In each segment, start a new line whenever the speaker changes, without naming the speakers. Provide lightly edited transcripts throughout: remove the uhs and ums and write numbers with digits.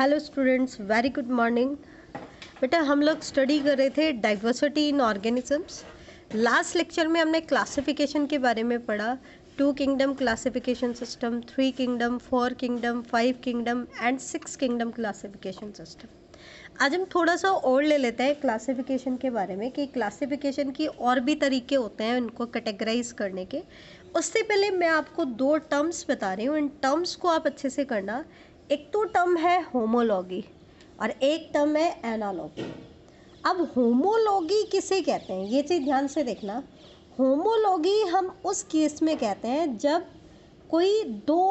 Hello students, very good morning. बेटा हम लोग स्टडी कर रहे थे diversity in organisms. Last lecture में हमने क्लासिफिकेशन के बारे में पढ़ा। 2 kingdom classification system, 3 kingdom, 4 kingdom, 5 kingdom and 6 kingdom classification system. आज हम थोड़ा सा और ले लेते हैं क्लासिफिकेशन के बारे में कि क्लासिफिकेशन की और भी तरीके होते हैं उनको कैटेगराइज करने के। उससे पहले मैं आपको 2 टर्म्स बता रही हूँ, इन टर्म्स को आप अच्छे से करना। एक तो टर्म है होमोलॉगी और एक टर्म है एनालॉगी। अब होमोलॉगी किसे कहते हैं ये चीज़ ध्यान से देखना। होमोलॉगी हम उस केस में कहते हैं जब कोई 2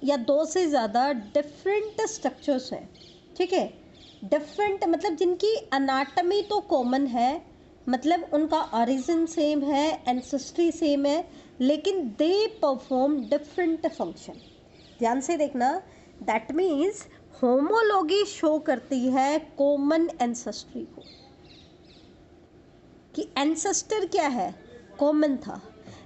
या 2 से ज़्यादा डिफरेंट स्ट्रक्चर्स हैं, ठीक है। डिफरेंट मतलब जिनकी अनाटमी तो कॉमन है, मतलब उनका ओरिजिन सेम है, एंसेस्ट्री सेम है, लेकिन दे परफॉर्म डिफरेंट फंक्शन। ध्यान से देखना, दैट मीन्स होमोलॉगी शो करती है कॉमन एंसेस्ट्री को, कि एंसेस्टर क्या है, कॉमन था,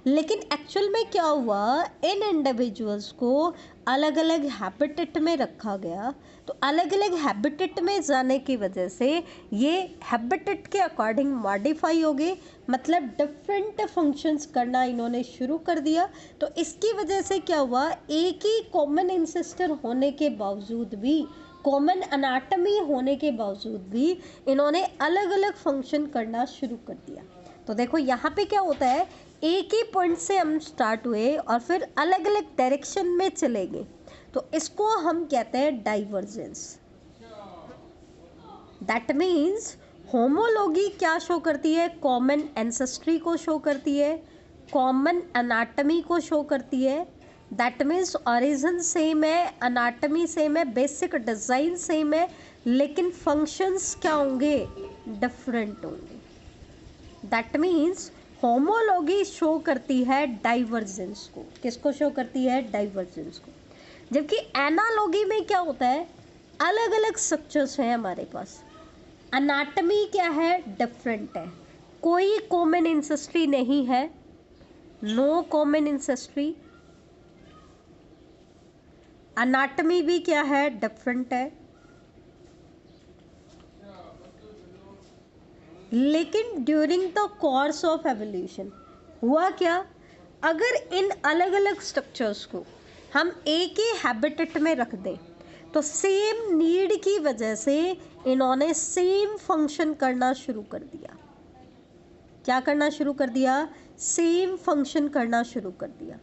लेकिन एक्चुअल में क्या हुआ, इन इंडिविजुअल्स को अलग अलग हैबिटेट में रखा गया। तो अलग अलग हैबिटेट में जाने की वजह से ये हैबिटेट के अकॉर्डिंग मॉडिफाई हो गए, मतलब डिफरेंट फंक्शंस करना इन्होंने शुरू कर दिया। तो इसकी वजह से क्या हुआ, एक ही कॉमन एंसेस्टर होने के बावजूद भी, कॉमन अनाटमी होने के बावजूद भी इन्होंने अलग अलग फंक्शन करना शुरू कर दिया। तो देखो यहाँ पे क्या होता है, एक ही पॉइंट से हम स्टार्ट हुए और फिर अलग अलग डायरेक्शन में चले गए, तो इसको हम कहते हैं डाइवर्जेंस। दैट मीन्स होमोलॉगी क्या शो करती है, कॉमन एंसेस्ट्री को शो करती है, कॉमन अनाटमी को शो करती है। दैट मीन्स ओरिजिन सेम है, अनाटमी सेम है, बेसिक डिज़ाइन सेम है, लेकिन फंक्शंस क्या होंगे, डिफरेंट होंगे। दैट मीन्स होमोलॉगी शो करती है डाइवर्जेंस को। किसको शो करती है, डाइवर्जेंस को। जबकि एनालॉगी में क्या होता है, अलग अलग स्ट्रक्चर्स हैं हमारे पास, अनाटमी क्या है, डिफरेंट है, कोई कॉमन एंसेस्ट्री नहीं है, नो कॉमन एंसेस्ट्री। अनाटमी भी क्या है, डिफरेंट है, लेकिन during the course of evolution हुआ क्या, अगर इन अलग अलग स्ट्रक्चर्स को हम एक ही हैबिटेट में रख दें तो सेम नीड की वजह से इन्होंने सेम फंक्शन करना शुरू कर दिया। क्या करना शुरू कर दिया, सेम फंक्शन करना शुरू कर दिया।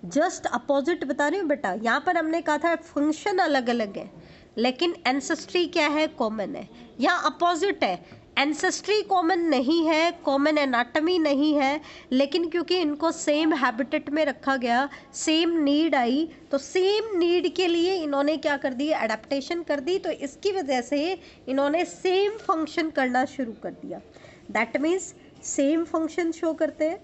जस्ट अपोजिट बता रही हूँ बेटा, यहाँ पर हमने कहा था फंक्शन अलग अलग है लेकिन एंसेस्ट्री क्या है, कॉमन है। यहाँ अपोजिट है, एंसेस्ट्री कॉमन नहीं है, कॉमन एनाटमी नहीं है, लेकिन क्योंकि इनको सेम हैबिटेट में रखा गया, सेम नीड आई, तो सेम नीड के लिए इन्होंने क्या कर दी, एडेप्टेशन कर दी। तो इसकी वजह से इन्होंने सेम फंक्शन करना शुरू कर दिया। That means same function show करते हैं,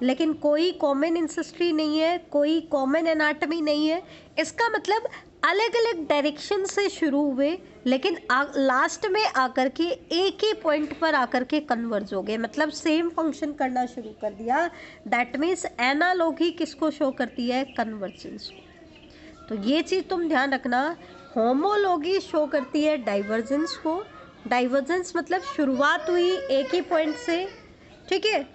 लेकिन कोई कॉमन एंसेस्ट्री नहीं है, कोई कॉमन एनाटमी नहीं है। इसका मतलब अलग अलग डायरेक्शन से शुरू हुए, लेकिन लास्ट में आकर के एक ही पॉइंट पर आकर के कन्वर्ज हो गए, मतलब सेम फंक्शन करना शुरू कर दिया। दैट मीन्स एनालॉगी किसको शो करती है, कन्वर्जेंस को। तो ये चीज़ तुम ध्यान रखना, होमोलॉगी शो करती है डाइवर्जेंस को। डाइवर्जेंस मतलब शुरुआत हुई एक ही पॉइंट से, ठीक है,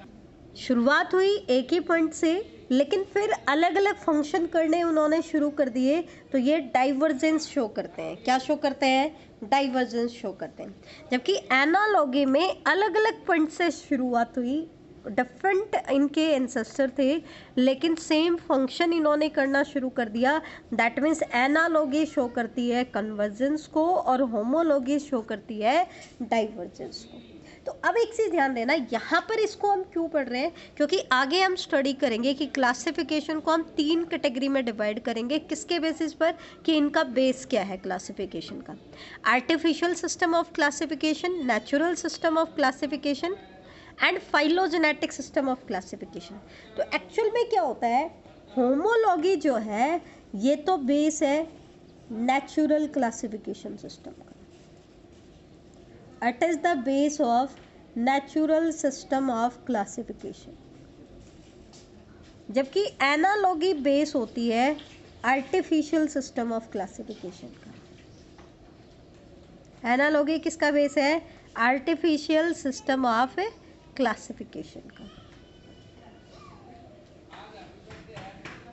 शुरुआत हुई एक ही पॉइंट से, लेकिन फिर अलग अलग फंक्शन करने उन्होंने शुरू कर दिए, तो ये डाइवर्जेंस शो करते हैं। क्या शो करते हैं, डाइवर्जेंस शो करते हैं। जबकि एनालॉगी में अलग अलग पॉइंट से शुरुआत हुई, डिफरेंट इनके एंसेस्टर थे, लेकिन सेम फंक्शन इन्होंने करना शुरू कर दिया। दैट मीन्स एनालॉगी शो करती है कन्वर्जेंस को और होमोलॉगी शो करती है डाइवर्जेंस को। तो अब एक चीज़ ध्यान देना, यहाँ पर इसको हम क्यों पढ़ रहे हैं, क्योंकि आगे हम स्टडी करेंगे कि क्लासिफिकेशन को हम 3 कैटेगरी में डिवाइड करेंगे। किसके बेसिस पर, कि इनका बेस क्या है क्लासिफिकेशन का। Artificial system of classification, natural system of classification and phylogenetic system of classification. तो एक्चुअल में क्या होता है, होमोलॉगी जो है ये तो बेस है नेचुरल क्लासिफिकेशन सिस्टम का। It is the base of natural system of classification, जबकि एनालॉगी बेस होती है आर्टिफिशियल सिस्टम ऑफ क्लासिफिकेशन का। एनालॉगी किसका बेस है? आर्टिफिशियल सिस्टम ऑफ क्लासिफिकेशन का।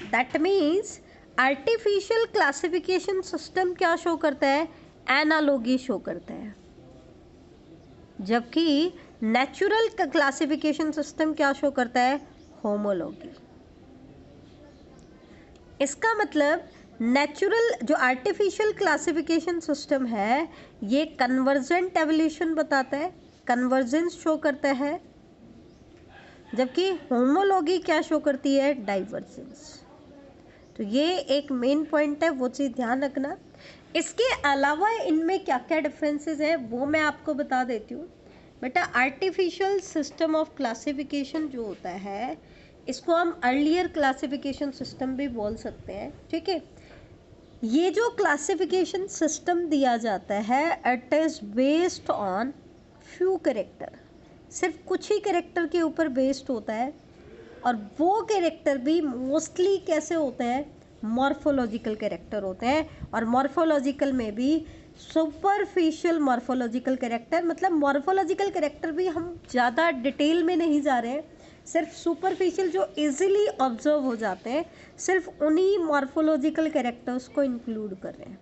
That means artificial classification system क्या शो करता है? एनालॉगी शो करता है, जबकि नेचुरल क्लासिफिकेशन सिस्टम क्या शो करता है? होमोलॉगी। इसका मतलब नेचुरल जो आर्टिफिशियल क्लासिफिकेशन सिस्टम है ये कन्वर्जेंट एवोल्यूशन बताता है, कन्वर्जेंस शो करता है, जबकि होमोलॉगी क्या शो करती है? डाइवर्जेंस। तो ये एक मेन पॉइंट है, वो चीज़ ध्यान रखना। इसके अलावा इनमें क्या क्या डिफरेंसेस हैं वो मैं आपको बता देती हूँ। बेटा आर्टिफिशियल सिस्टम ऑफ क्लासिफिकेशन जो होता है इसको हम अर्लियर क्लासिफिकेशन सिस्टम भी बोल सकते हैं, ठीक है। ये जो क्लासिफिकेशन सिस्टम दिया जाता है it is based on few character, सिर्फ कुछ ही कैरेक्टर के ऊपर बेस्ड होता है, और वो कैरेक्टर भी मोस्टली कैसे होते हैं? मॉर्फोलॉजिकल कैरेक्टर होते हैं, और मॉर्फोलॉजिकल में भी सुपरफिशियल मॉर्फोलॉजिकल कैरेक्टर, मतलब मॉर्फोलॉजिकल कैरेक्टर भी हम ज़्यादा डिटेल में नहीं जा रहे हैं, सिर्फ सुपरफिशियल जो इजीली ऑब्जर्व हो जाते हैं सिर्फ उन्हीं मॉर्फोलॉजिकल कैरेक्टर्स को इंक्लूड कर रहे हैं।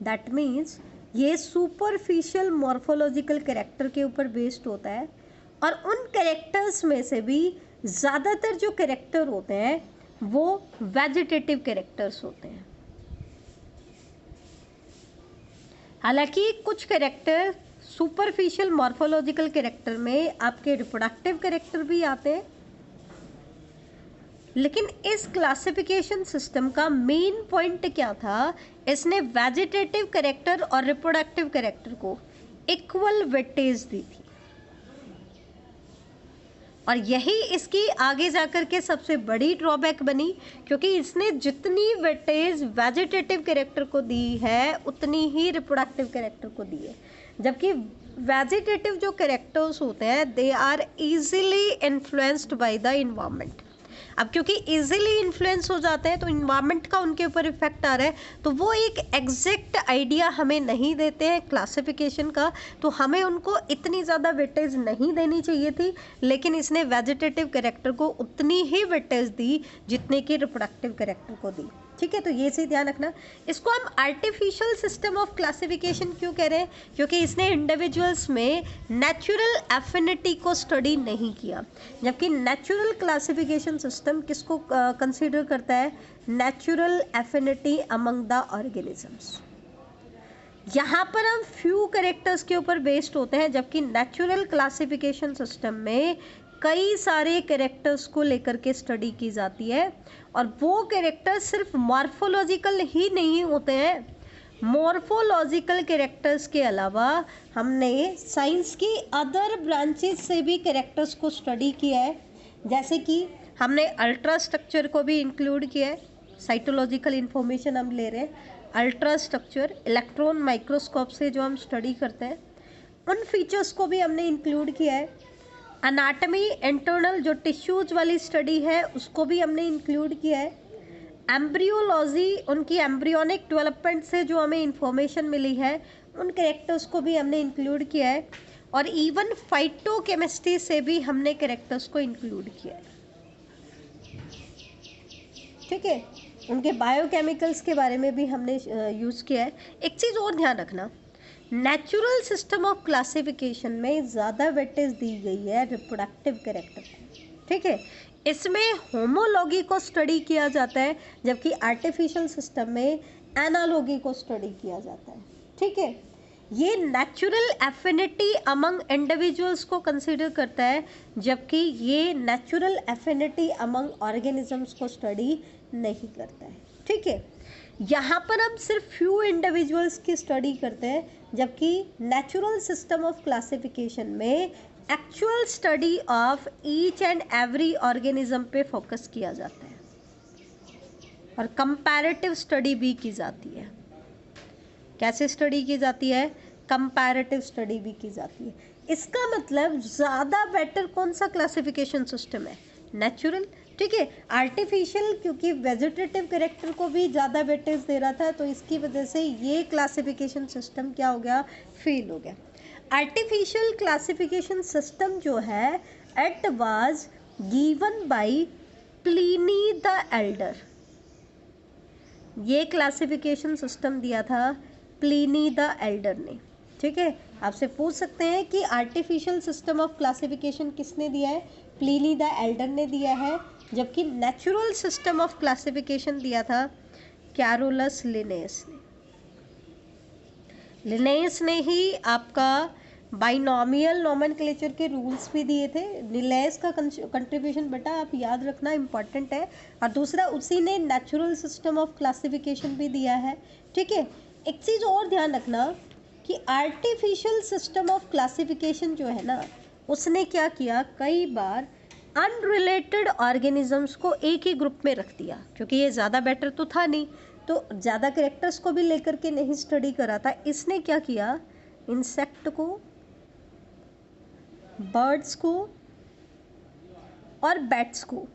दैट मीन्स ये सुपरफिशियल मॉर्फोलॉजिकल कैरेक्टर के ऊपर बेस्ड होता है, और उन कैरेक्टर्स में से भी ज़्यादातर जो कैरेक्टर होते हैं वो वेजिटेटिव कैरेक्टर्स होते हैं। हालांकि कुछ कैरेक्टर सुपरफिशियल मॉर्फोलॉजिकल कैरेक्टर में आपके रिप्रोडक्टिव कैरेक्टर भी आते हैं, लेकिन इस क्लासिफिकेशन सिस्टम का मेन पॉइंट क्या था? इसने वेजिटेटिव कैरेक्टर और रिप्रोडक्टिव कैरेक्टर को इक्वल वेटेज दी थी, और यही इसकी आगे जाकर के सबसे बड़ी ड्रॉबैक बनी, क्योंकि इसने जितनी वेटेज वेजिटेटिव कैरेक्टर को दी है उतनी ही रिप्रोडक्टिव कैरेक्टर को दी है, जबकि वेजिटेटिव जो कैरेक्टर्स होते हैं they are easily influenced by the environment. अब क्योंकि इजीली इन्फ्लुएंस हो जाते हैं तो इन्वायरमेंट का उनके ऊपर इफेक्ट आ रहा है, तो वो एक एग्जैक्ट आइडिया हमें नहीं देते हैं क्लासिफिकेशन का, तो हमें उनको इतनी ज़्यादा वेटेज नहीं देनी चाहिए थी, लेकिन इसने वेजिटेटिव कैरेक्टर को उतनी ही वेटेज दी जितने की रिप्रोडक्टिव कैरेक्टर को दी, ठीक है। तो ये चीज़ ध्यान रखना। इसको हम आर्टिफिशियल सिस्टम ऑफ क्लासिफिकेशन क्यों कह रहे हैं? क्योंकि इसने इंडिविजुअल्स में नेचुरल एफिनिटी को स्टडी नहीं किया, जबकि नेचुरल क्लासिफिकेशन सिस्टम किसको कंसीडर करता है? Natural affinity among the organisms. यहाँ पर हम फ्यू कैरेक्टर्स के ऊपर बेस्ड होते हैं, जबकि नेचुरल क्लासिफिकेशन सिस्टम में कई सारे कैरेक्टर्स को लेकर के स्टडी की जाती है, और वो कैरेक्टर सिर्फ मॉर्फोलॉजिकल ही नहीं होते हैं, मॉर्फोलॉजिकल कैरेक्टर्स के अलावा हमने साइंस की अदर ब्रांचेस से भी कैरेक्टर्स को स्टडी किया है, जैसे कि हमने अल्ट्रा स्ट्रक्चर को भी इंक्लूड किया है। साइटोलॉजिकल इंफॉर्मेशन हम ले रहे हैं, अल्ट्रा स्ट्रक्चर इलेक्ट्रॉन माइक्रोस्कोप से जो हम स्टडी करते हैं उन फीचर्स को भी हमने इंक्लूड किया है। अनाटमी इंटरनल जो टिश्यूज वाली स्टडी है उसको भी हमने इंक्लूड किया है। एम्ब्रियोलॉजी उनकी एम्ब्रियोनिक डेवलपमेंट से जो हमें इंफॉर्मेशन मिली है उन कैरेक्टर्स को भी हमने इंक्लूड किया है, और इवन फाइटोकेमिस्ट्री से भी हमने कैरेक्टर्स को इंक्लूड किया है, ठीक है। उनके बायोकेमिकल्स के बारे में भी हमने यूज़ किया है। एक चीज़ और ध्यान रखना, नेचुरल सिस्टम ऑफ क्लासिफिकेशन में ज़्यादा वेटेज दी गई है रिप्रोडक्टिव कैरेक्टर को, ठीक है। इसमें होमोलॉगी को स्टडी किया जाता है, जबकि आर्टिफिशियल सिस्टम में एनालॉगी को स्टडी किया जाता है, ठीक है। ये नेचुरल एफिनिटी अमंग इंडिविजुअल्स को कंसीडर करता है, जबकि ये नेचुरल एफिनिटी अमंग ऑर्गेनिजम्स को स्टडी नहीं करता है, ठीक है। यहाँ पर हम सिर्फ फ्यू इंडिविजुअल्स की स्टडी करते हैं, जबकि नेचुरल सिस्टम ऑफ क्लासिफिकेशन में actual study of each and every organism पे फोकस किया जाता है, और कंपैरेटिव स्टडी भी की जाती है। कैसे स्टडी की जाती है? कंपैरेटिव स्टडी भी की जाती है। इसका मतलब ज़्यादा बेटर कौन सा क्लासिफिकेशन सिस्टम है? नेचुरल, ठीक है। आर्टिफिशियल क्योंकि वेजिटेटिव कैरेक्टर को भी ज़्यादा वेटेज दे रहा था, तो इसकी वजह से ये क्लासिफिकेशन सिस्टम क्या हो गया, फेल हो गया। आर्टिफिशियल क्लासिफिकेशन सिस्टम जो है it was given by Pliny the Elder. ये क्लासिफिकेशन सिस्टम दिया था प्लिनी द एल्डर ने, ठीक है। आपसे पूछ सकते हैं कि आर्टिफिशियल सिस्टम ऑफ क्लासिफिकेशन किसने दिया है, प्लिनी द एल्डर ने दिया है, जबकि नेचुरल सिस्टम ऑफ क्लासिफिकेशन दिया था कैरोलस लिनेस ने। लिनेस ने ही आपका बाइनोमियल नोमेनक्लेचर के रूल्स भी दिए थे। लिनेस का कंट्रीब्यूशन बेटा आप याद रखना इम्पॉर्टेंट है। और दूसरा उसी ने नेचुरल सिस्टम ऑफ क्लासिफिकेशन भी दिया है, ठीक है। एक चीज़ और ध्यान रखना कि आर्टिफिशियल सिस्टम ऑफ क्लासिफिकेशन जो है ना, उसने क्या किया, कई बार अनरिलेटेड ऑर्गेनिजम्स को एक ही ग्रुप में रख दिया, क्योंकि ये ज़्यादा बेटर तो था नहीं, तो ज़्यादा कैरेक्टर्स को भी लेकर के नहीं स्टडी करा था। इसने क्या किया, इंसेक्ट को, बर्ड्स को और बैट्स को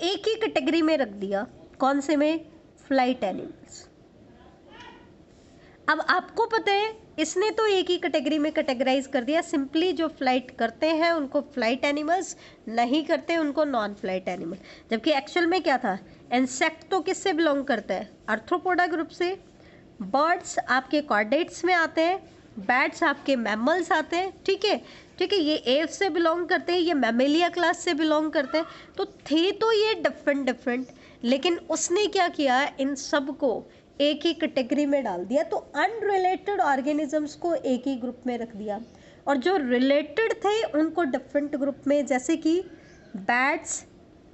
एक ही कैटेगरी में रख दिया। कौन से में, फ्लाइट एनिमल्स। अब आपको पता है इसने तो एक ही कैटेगरी में कैटेगराइज कर दिया, सिंपली जो फ्लाइट करते हैं उनको फ्लाइट एनिमल्स, नहीं करते उनको नॉन फ्लाइट एनिमल। जबकि एक्चुअल में क्या था, इंसेक्ट तो किससे बिलोंग करता है, आर्थ्रोपोडा ग्रुप से, बर्ड्स आपके कॉर्डेट्स में आते हैं, बैट्स आपके मैमल्स आते हैं, ठीक है, ठीक है। ये एव्स से बिलोंग करते हैं, ये मैमेलिया क्लास से बिलोंग करते हैं, तो थे तो ये डिफरेंट, लेकिन उसने क्या किया, इन सब को एक ही कैटेगरी में डाल दिया। तो अनरिलेटेड ऑर्गेनिजम्स को एक ही ग्रुप में रख दिया, और जो रिलेटेड थे उनको डिफरेंट ग्रुप में, जैसे कि बैट्स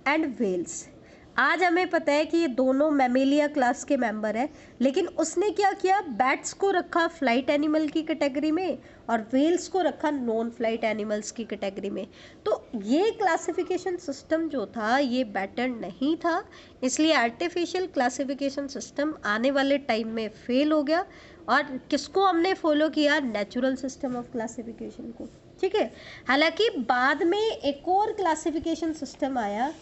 एंड व्हेल्स। आज हमें पता है कि ये दोनों मैमेलिया क्लास के मेंबर हैं, लेकिन उसने क्या किया, बैट्स को रखा फ्लाइट एनिमल की कैटेगरी में और व्हेल्स को रखा नॉन फ्लाइट एनिमल्स की कैटेगरी में। तो ये क्लासिफिकेशन सिस्टम जो था ये बेटर नहीं था, इसलिए आर्टिफिशियल क्लासिफिकेशन सिस्टम आने वाले टाइम में फेल हो गया। और किसको हमने फॉलो किया, नेचुरल सिस्टम ऑफ क्लासिफिकेशन को, ठीक है। हालांकि बाद में एक और क्लासिफिकेशन सिस्टम आया,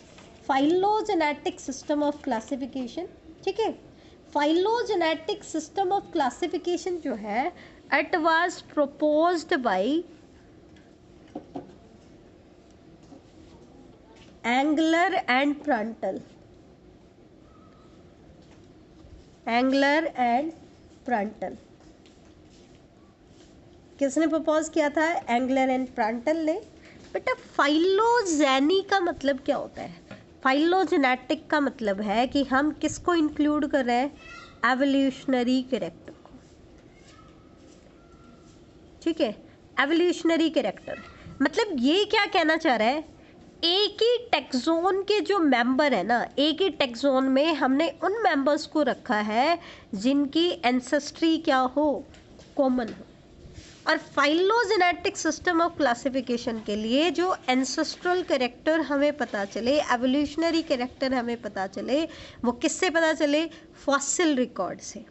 फाइलोजेनेटिक सिस्टम ऑफ क्लासिफिकेशन, ठीक है। फाइलोजेनेटिक सिस्टम ऑफ क्लासिफिकेशन जो है it was proposed by Engler and Prantl. Engler and Prantl किसने प्रपोज किया था, एंगलर एंड प्रांटल ने। बेटा फाइलोजेनी का मतलब क्या होता है, फाइलोजेनेटिक का मतलब है कि हम किसको इंक्लूड कर रहे हैं, एवोल्यूशनरी कैरेक्टर को, ठीक है। एवोल्यूशनरी कैरेक्टर मतलब ये क्या कहना चाह रहा है, एक ही टेक्सोन के जो मेंबर है ना, एक ही टेक्सोन में हमने उन मेंबर्स को रखा है जिनकी एंसेस्ट्री क्या हो, कॉमन हो। और फाइलोजेनेटिक सिस्टम ऑफ क्लासिफिकेशन के लिए जो एंसेस्ट्रल कैरेक्टर हमें पता चले, एवोल्यूशनरी कैरेक्टर हमें पता चले, वो किससे पता चले, फॉसिल रिकॉर्ड से।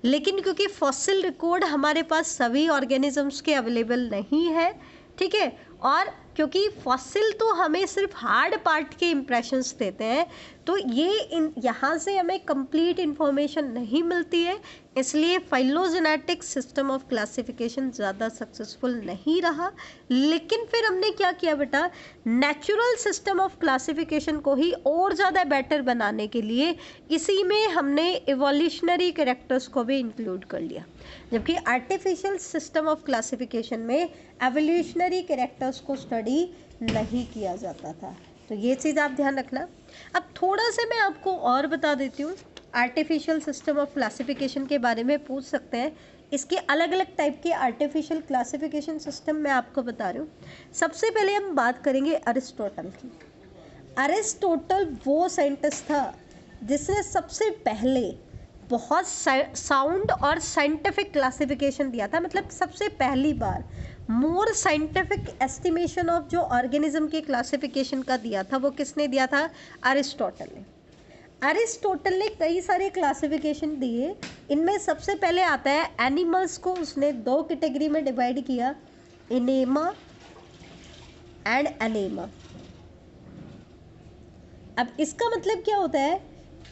लेकिन क्योंकि फॉसिल रिकॉर्ड हमारे पास सभी ऑर्गेनिजम्स के अवेलेबल नहीं है, ठीक है, और क्योंकि फॉसिल तो हमें सिर्फ हार्ड पार्ट के इम्प्रेशंस देते हैं, तो ये यहाँ से हमें कंप्लीट इन्फॉर्मेशन नहीं मिलती है, इसलिए फाइलोजेनेटिक सिस्टम ऑफ क्लासिफिकेशन ज़्यादा सक्सेसफुल नहीं रहा। लेकिन फिर हमने क्या किया बेटा, नेचुरल सिस्टम ऑफ क्लासिफिकेशन को ही और ज़्यादा बेटर बनाने के लिए इसी में हमने इवोल्यूशनरी कैरेक्टर्स को भी इंक्लूड कर लिया, जबकि आर्टिफिशियल सिस्टम ऑफ क्लासिफिकेशन में एवोल्यूशनरी कैरेक्टर्स को स्टडी नहीं किया जाता था। तो ये चीज़ आप ध्यान रखना। अब थोड़ा सा मैं आपको और बता देती हूँ, आर्टिफिशियल सिस्टम ऑफ क्लासिफिकेशन के बारे में पूछ सकते हैं। इसके अलग अलग टाइप के आर्टिफिशियल क्लासिफिकेशन सिस्टम मैं आपको बता रही हूँ। सबसे पहले हम बात करेंगे अरिस्टोटल की। अरिस्टोटल वो साइंटिस्ट था जिसने सबसे पहले बहुत साउंड और साइंटिफिक क्लासिफिकेशन दिया था, मतलब सबसे पहली बार मोर साइंटिफिक एस्टिमेशन ऑफ जो ऑर्गेनिज्म के क्लासिफिकेशन का दिया था, वो किसने दिया था, अरिस्टोटल ने। अरिस्टोटल ने कई सारे क्लासिफिकेशन दिए, इनमें सबसे पहले आता है एनिमल्स को उसने दो कैटेगरी में डिवाइड किया, इनेमा एंड एनेमा। अब इसका मतलब क्या होता है,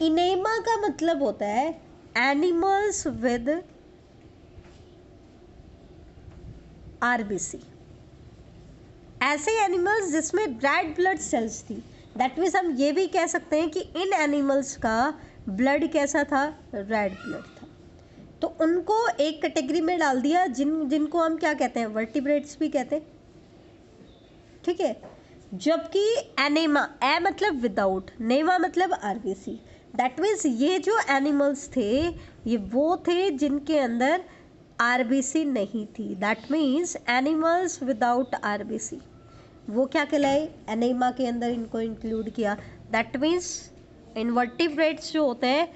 इनेमा का मतलब होता है एनिमल्स विद आरबीसी, ऐसे एनिमल्स जिसमें रेड ब्लड सेल्स थी। दैट मीन्स हम ये भी कह सकते हैं कि इन एनिमल्स का ब्लड कैसा था, रेड ब्लड था। तो उनको एक कैटेगरी में डाल दिया जिनको हम क्या कहते हैं, वर्टिब्रेट्स भी कहते हैं, ठीक है। जबकि एनेमा, ए मतलब विदाउट, नेमा मतलब आरबीसी, दैट मीन्स ये जो एनिमल्स थे ये वो थे जिनके अंदर आरबीसी नहीं थी। That means animals without RBC वो क्या कहलाए, एनेमा के अंदर इनको इंक्लूड किया। दैट मीन्स इनवर्टिब्रेट्स जो होते हैं,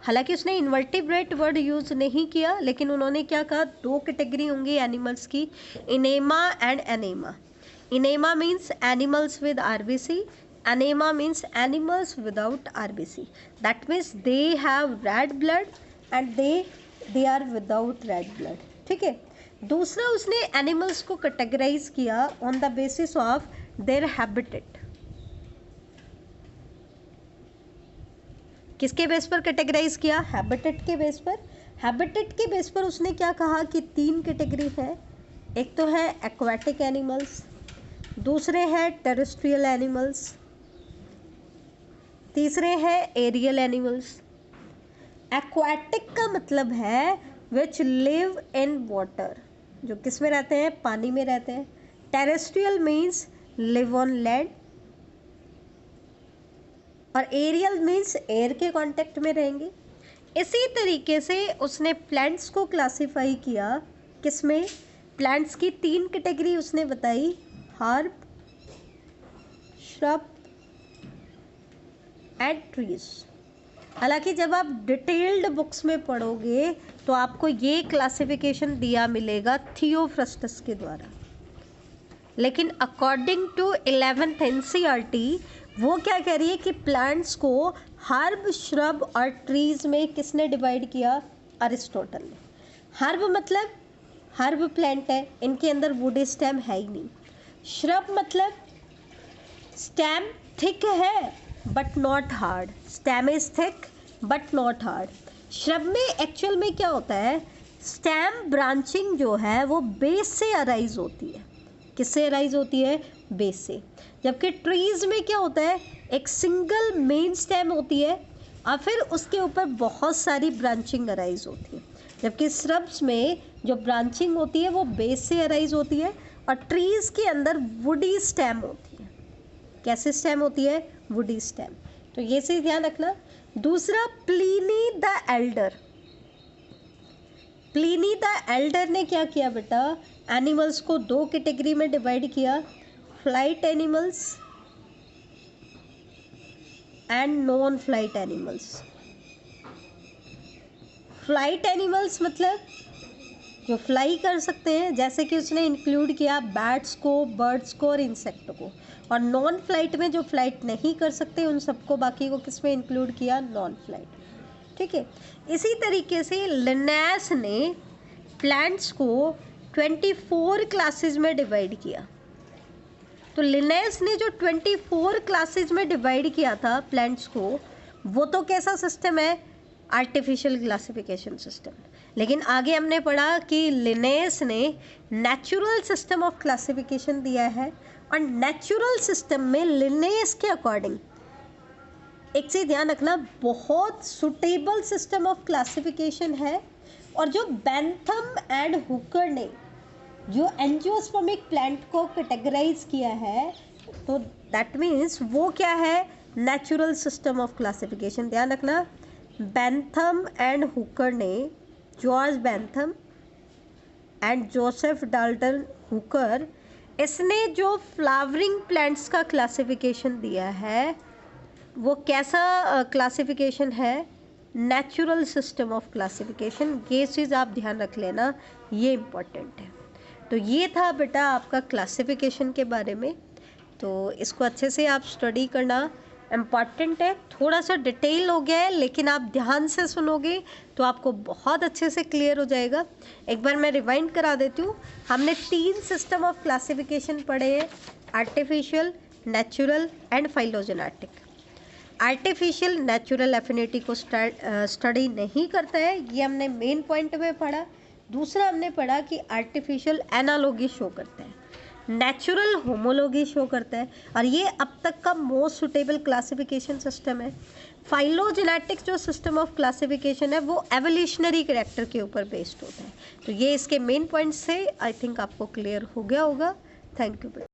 हालांकि उसने इन्वर्टिब्रेट वर्ड यूज़ नहीं किया, लेकिन उन्होंने क्या कहा, दो कैटेगरी होंगी एनिमल्स की, enaima and anaima. Enaima means animals with RBC, anaima means animals without RBC. That means they have red blood and they are without red blood, ठीक है। दूसरा, उसने एनिमल्स को कैटेगराइज किया on the basis of their habitat. किसके base पर categorise किया, habitat के बेस पर। हैबिटेट के बेस पर उसने क्या कहा कि तीन कैटेगरी है, एक तो है एक्वाटिक एनिमल्स, दूसरे हैं टेरेस्ट्रियल एनिमल्स, तीसरे हैं एरियल एनिमल्स। एक्वाटिक का मतलब है विच लिव इन वाटर, जो किस में रहते हैं, पानी में रहते हैं। Terrestrial means live on land, और एरियल मीन्स एयर के कांटेक्ट में रहेंगे। इसी तरीके से उसने प्लांट्स को क्लासिफाई किया, किसमें, प्लांट्स की तीन कैटेगरी उसने बताई, हर्ब, श्रब एंड ट्रीज। हालांकि जब आप डिटेल्ड बुक्स में पढ़ोगे तो आपको ये क्लासिफिकेशन दिया मिलेगा थियोफ्रस्टस के द्वारा, लेकिन अकॉर्डिंग टू 11th NCERT वो क्या कह रही है कि प्लांट्स को हर्ब, श्रब और ट्रीज में किसने डिवाइड किया, अरिस्टोटल ने। हर्ब मतलब हर्ब प्लांट है, इनके अंदर वुड स्टेम है ही नहीं। श्रब मतलब स्टेम थिक है but not hard, stem is thick but not hard. Shrub में एक्चुअल में क्या होता है, स्टेम ब्रांचिंग जो है वो बेस से अराइज होती है। किससे अराइज होती है, बेस से। जबकि ट्रीज में क्या होता है, एक सिंगल मेन स्टेम होती है और फिर उसके ऊपर बहुत सारी ब्रांचिंग अराइज होती है। जबकि श्रब्स में जो ब्रांचिंग होती है वो बेस से अराइज होती है, और ट्रीज के अंदर वुडी स्टेम होती है। कैसे स्टेम होती है, वुडी स्टेम। तो ये से ध्यान रखना। दूसरा, Pliny the Elder. Pliny the Elder ने क्या किया बेटा, एनिमल्स को दो कैटेगरी में डिवाइड किया, flight animals and non flight animals. Flight animals मतलब जो फ्लाई कर सकते हैं, जैसे कि उसने इंक्लूड किया बैट्स को, बर्ड्स को और इंसेक्ट को। और नॉन फ्लाइट में जो फ्लाइट नहीं कर सकते उन सबको, बाकी को किस में इंक्लूड किया, नॉन फ्लाइट, ठीक है। इसी तरीके से लिन्नेस ने प्लांट्स को 24 क्लासेस में डिवाइड किया। तो लिन्नेस ने जो 24 क्लासेस में डिवाइड किया था प्लांट्स को, वो तो कैसा सिस्टम है, आर्टिफिशियल क्लासिफिकेशन सिस्टम। लेकिन आगे हमने पढ़ा कि लिन्नेस ने नेचुरल सिस्टम ऑफ क्लासिफिकेशन दिया है, और नेचुरल सिस्टम में लिन्नेस के अकॉर्डिंग एक चीज़ ध्यान रखना, बहुत सुटेबल सिस्टम ऑफ क्लासिफिकेशन है। और जो बेंथम एंड हुकर ने जो एंजियोस्पर्मिक प्लांट को कैटेगराइज किया है, तो दैट मीन्स वो क्या है, नेचुरल सिस्टम ऑफ क्लासिफिकेशन। ध्यान रखना, बेंथम एंड हुकर ने, George Bentham and Joseph Dalton Hooker, इसने जो फ्लावरिंग प्लांट्स का क्लासिफिकेशन दिया है वो कैसा क्लासिफिकेशन है, नेचुरल सिस्टम ऑफ क्लासिफिकेशन। ये चीज़ आप ध्यान रख लेना, ये इम्पोर्टेंट है। तो ये था बेटा आपका क्लासिफिकेशन के बारे में, तो इसको अच्छे से आप स्टडी करना इम्पॉर्टेंट है। थोड़ा सा डिटेल हो गया है, लेकिन आप ध्यान से सुनोगे तो आपको बहुत अच्छे से क्लियर हो जाएगा। एक बार मैं रिवाइंड करा देती हूँ। हमने 3 सिस्टम ऑफ क्लासिफिकेशन पढ़े हैं, artificial, natural and phylogenetic. Artificial natural affinity को स्टडी नहीं करता है, ये हमने मेन पॉइंट में पढ़ा। दूसरा हमने पढ़ा कि आर्टिफिशियल एनालॉगी शो करता है, नेचुरल होमोलॉगी शो करता है, और ये अब तक का मोस्ट सुटेबल क्लासिफिकेशन सिस्टम है। फाइलोजेनेटिक्स जो सिस्टम ऑफ क्लासिफिकेशन है वो एवोल्यूशनरी कैरेक्टर के ऊपर बेस्ड होता है। तो ये इसके मेन पॉइंट्स थे, आई थिंक आपको क्लियर हो गया होगा। Thank you.